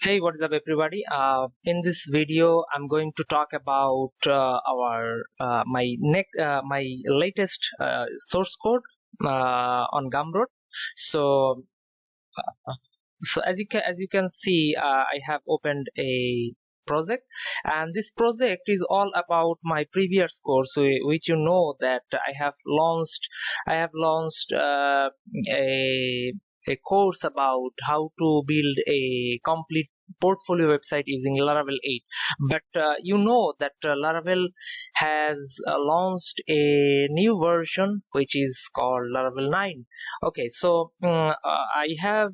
Hey, what is up, everybody? In this video, I'm going to talk about my latest source code on Gumroad. So, as you can see, I have opened a project, and this project is all about my previous course, which you know that I have launched a course about how to build a complete portfolio website using Laravel 8. But you know that Laravel has launched a new version which is called Laravel 9. Okay, so I have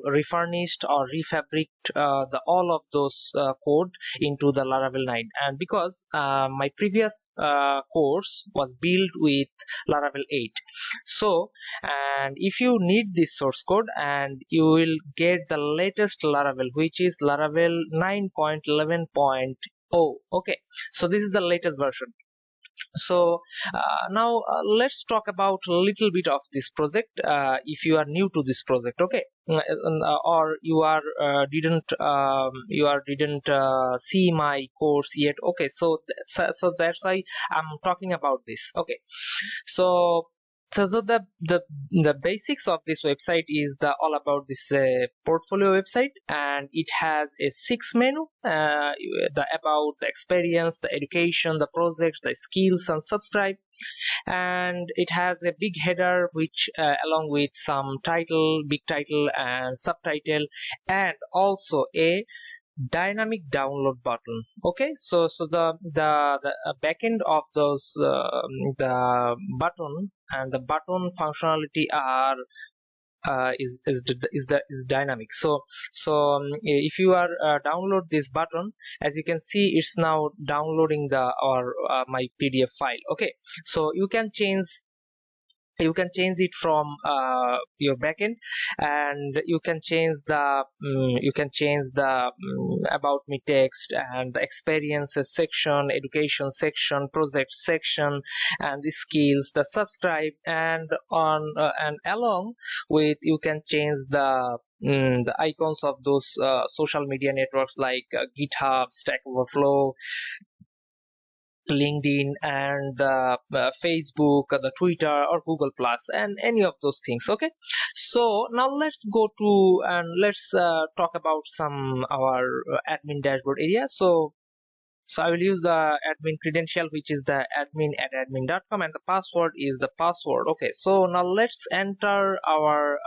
refurnished or refabricated the all of those code into the Laravel 9, and because my previous course was built with Laravel 8, so and if you need this source code, and you will get the latest Laravel, which is Laravel 9.11.0. okay, so this is the latest version. So now let's talk about a little bit of this project. If you are new to this project, okay, or you didn't see my course yet, okay, so that's why I'm talking about this. Okay, so the basics of this website is all about this portfolio website, and it has a 6 menu: the about, the experience, the education, the project, the skills, and subscribe. And it has a big header, which along with some title, big title, and subtitle, and also a dynamic download button. Okay, so the back end of those the button and the button functionality are is dynamic. If you are download this button, as you can see, it's now downloading my PDF file. Okay, so you can change it from your backend, and you can change the about me text, and the experiences section, education section, project section, and the skills, the subscribe, and along with, you can change the icons of those social media networks like GitHub, Stack Overflow, LinkedIn, and Facebook, the Twitter, or Google Plus, and any of those things. Okay, so now let's go to and let's talk about some our admin dashboard area. So I will use the admin credential, which is the admin@admin.com, and the password is the password. Okay, so now let's enter our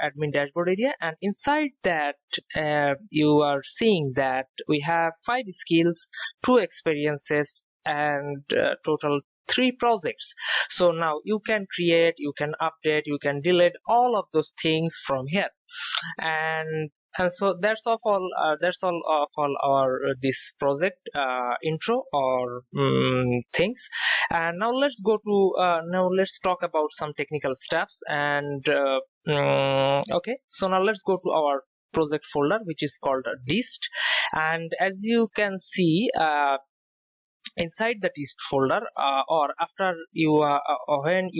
admin dashboard area, and inside that you are seeing that we have 5 skills, 2 experiences, and total 3 projects. So now you can create, you can update, you can delete all of those things from here. And so that's all of all our this project intro or things. And now let's talk about some technical steps. And okay, so now let's go to our project folder, which is called dist. And as you can see, inside the dist folder, or after you when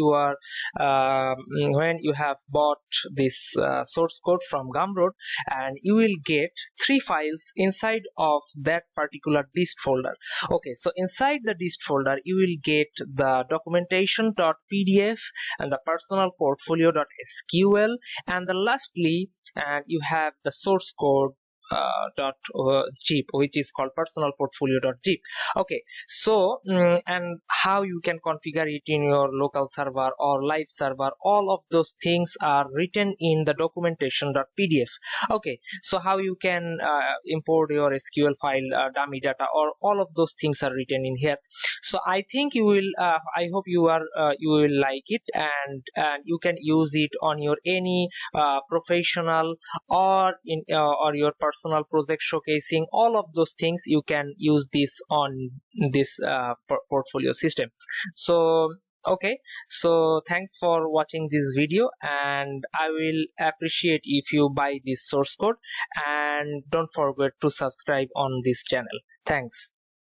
you have bought this source code from Gumroad, and you will get 3 files inside of that particular dist folder. Okay, so inside the dist folder, you will get the Documentation.pdf and the PersonalPortfolio.sql, and lastly, and you have the source code .zip, which is called PersonalPortfolio.zip. Okay, so and how you can configure it in your local server or live server, all of those things are written in the Documentation.pdf. Okay, so how you can import your SQL file, dummy data, or all of those things are written in here. So I think you will I hope you will like it, and you can use it on your any professional or in or your personal project showcasing. All of those things you can use this on this portfolio system. So okay, so thanks for watching this video, and I will appreciate if you buy this source code, and don't forget to subscribe on this channel. Thanks.